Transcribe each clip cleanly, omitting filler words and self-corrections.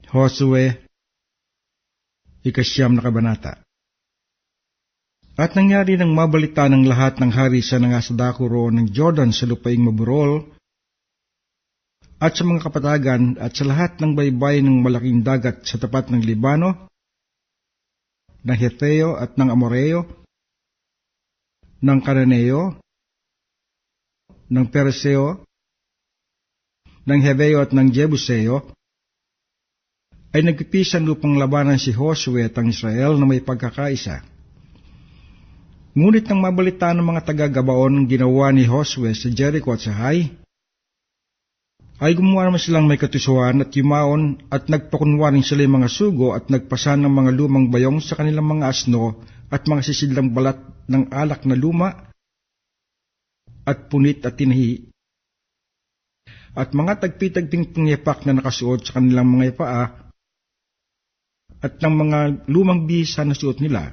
Josue, 9 na kabanata. At nangyari nang mabalita ng lahat ng hari sa nangasadako roon ng Jordan sa lupaing maburol, at sa mga kapatagan at sa lahat ng baybay ng malaking dagat sa tapat ng Libano, ng Heteo at ng Amoreo, ng Kananeo, ng Perseo, ng Heveo at ng Jebuseo, ay nagpipisan upang labanan si Josue at ang Israel na may pagkakaisa. Ngunit nang mabalita ng mga taga-Gabaon ang ginawa ni Josue sa Jericho at sa Hai, ay gumawa naman silang may katusuan at yumaon at nagpakunwaring sila yung mga sugo at nagpasan ng mga lumang bayong sa kanilang mga asno at mga sisidlang balat ng alak na luma at punit at tinahi at mga tagpitagping pangyapak na nakasuot sa kanilang mga paa at ng mga lumang bisa na suot nila.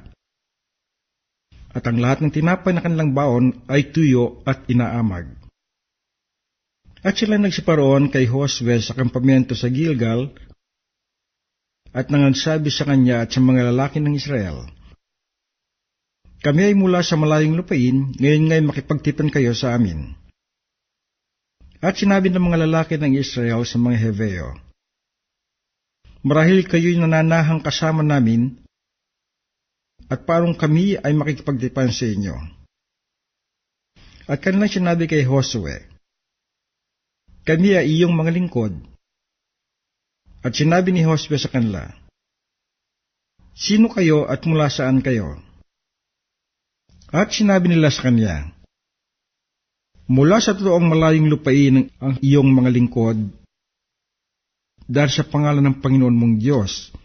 At ang lahat ng tinapay na kanilang baon ay tuyo at inaamag. At sila nagsiparoon kay Josue sa kampamento sa Gilgal at nangagsabi sa kanya at sa mga lalaki ng Israel, "Kami ay mula sa malayong lupain, ngayon ngay makipagtipan kayo sa amin." At sinabi ng mga lalaki ng Israel sa mga Heveo, "Marahil kayo'y nananahang kasama namin, at parang kami ay makikipagtipan sa inyo." At kanilang sinabi kay Josue, "Kami ay iyong mga lingkod." At sinabi ni Josue sa kanila, "Sino kayo at mula saan kayo?" At sinabi nila sa kanya, "Mula sa totoong malayong lupain ang iyong mga lingkod, dahil sa pangalan ng Panginoon mong Diyos,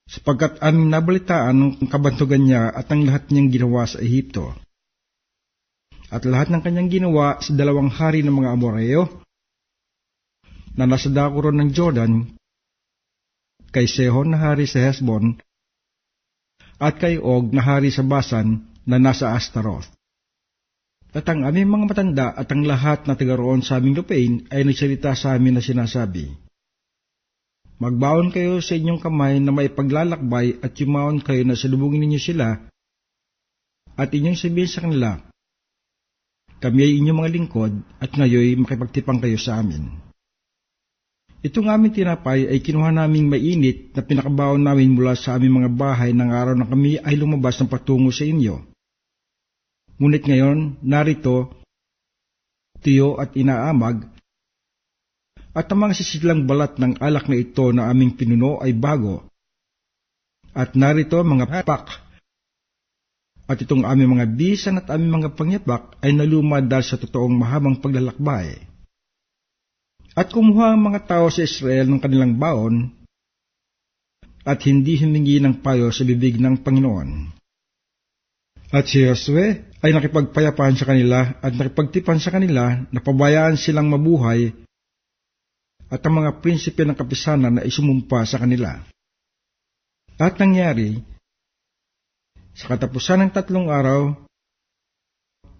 sapagkat aming nabalitaan ang kabantugan niya at ang lahat niyang ginawa sa Ehipto, at lahat ng kanyang ginawa sa 2 hari ng mga Amoreo, na nasa dako ron ng Jordan, kay Sehon na hari sa Hesbon, at kay Og na hari sa Basan na nasa Astaroth. At ang aming mga matanda at ang lahat na taga roon sa aming lupain ay nagsalita sa amin na sinasabi, Magbaon kayo sa inyong kamay na may paglalakbay at yumaon kayo na salubungin ninyo sila at inyong sabihin sa kanila, Kami ay inyong mga lingkod at ngayon makipagtipang kayo sa amin. Itong aming tinapay ay kinuha naming mainit na pinakabaon namin mula sa aming mga bahay ng araw na kami ay lumabas ng patungo sa inyo. Ngunit ngayon, narito, tuyo at inaamag, at ang mga sisidlang balat ng alak na ito na aming pinuno ay bago. At narito mga pak, at itong aming mga bisan at aming mga pangyapak ay naluma dahil sa totoong mahabang paglalakbay. At kumuha ang mga tao sa Israel ng kanilang baon, at hindi humingi ng payo sa bibig ng Panginoon. At si Josue ay nakipagpayapaan sa kanila at nakipagtipan sa kanila na pabayaan silang mabuhay at ang mga prinsipe ng kapisanan na isumumpa sa kanila. At nangyari, sa katapusan ng 3 araw,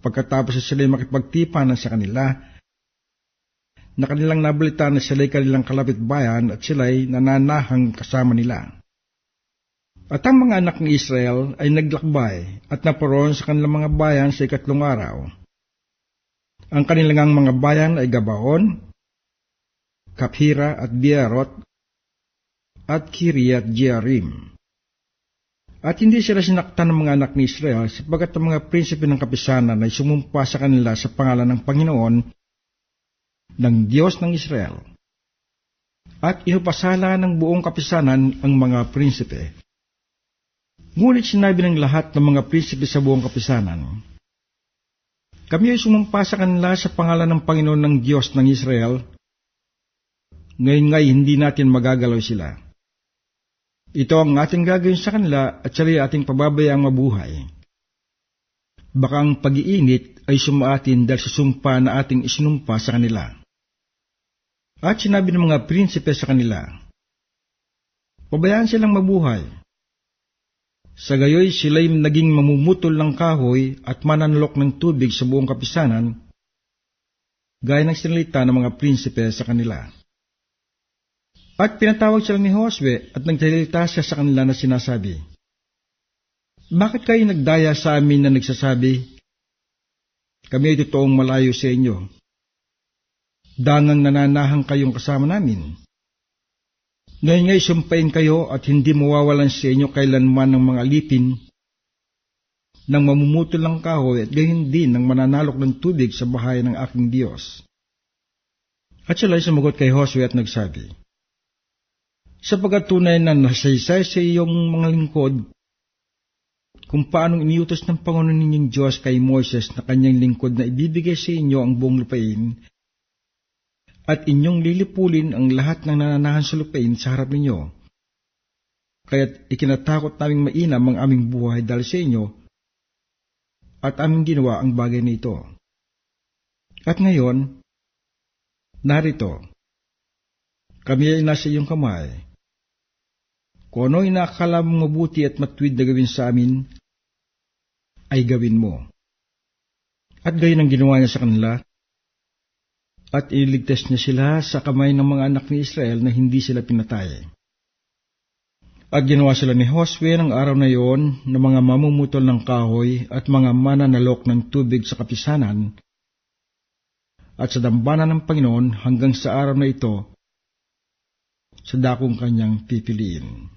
pagkatapos sila'y makipagtipanan sa kanila, na kanilang nabalita na sila'y kanilang kalapit bayan at sila'y nananahang kasama nila. At ang mga anak ni Israel ay naglakbay at naparoon sa kanilang mga bayan sa 3 araw. Ang kanilang mga bayan ay Gabaon, Kaphira at Beerot, at Kiriat Jearim. At hindi sila sinaktan ng mga anak ni Israel sapagkat ang mga prinsipe ng kapisanan ay sumumpa sa kanila sa pangalan ng Panginoon, ng Diyos ng Israel. At inupasala ng buong kapisanan ang mga prinsipe. Ngunit sinabi ng lahat ng mga prinsipe sa buong kapisanan, Kami ay sumumpa sa kanila sa pangalan ng Panginoon ng Diyos ng Israel. Ngayon nga'y hindi natin magagalaw sila. Ito ang ating gagawin sa kanila at sila ating pababayaang mabuhay. Baka ang pag-iinit ay sumaatin dahil sa sumpa na ating isinumpa sa kanila. At sinabi ng mga prinsipe sa kanila, Pabayaan silang mabuhay. Sa gayoy sila'y naging mamumutol ng kahoy at mananalok ng tubig sa buong kapisanan, gaya ng sinalita ng mga prinsipe sa kanila. At pinatawag sila ni Josue at nagsalita siya sa kanila na sinasabi, "Bakit kayo nagdaya sa amin na nagsasabi, kami ay totoong malayo sa inyo? Dangang nananahang kayong kasama namin. Ngayon nga'y sumpain kayo at hindi mawawalan sa inyo kailanman ng mga alipin ng mamumutol ng kahoy at gayon din ng mananalok ng tubig sa bahay ng aking Diyos." At sila ay sumagot kay Josue at nagsabi, "Sapagkat tunay na nasaysay sa iyong mga lingkod kung paanong iniutos ng Panginoon ninyong Diyos kay Moises na kanyang lingkod na ibibigay sa inyo ang buong lupain at inyong lilipulin ang lahat ng nananahan sa lupain sa harap ninyo. Kaya't ikinatakot naming mainam ang aming buhay dahil sa inyo at aming ginawa ang bagay na ito. At ngayon, narito, kami ay nasa iyong kamay. Kung ano inakala mong mabuti at matuwid na gawin sa amin, ay gawin mo." At gayon ang ginawa niya sa kanila, at iniligtas niya sila sa kamay ng mga anak ni Israel na hindi sila pinatay. At ginawa sila ni Josue ng araw na iyon ng mga mamumutol ng kahoy at mga mananalok ng tubig sa kapisanan at sa dambana ng Panginoon hanggang sa araw na ito, sa dakong kanyang pipiliin.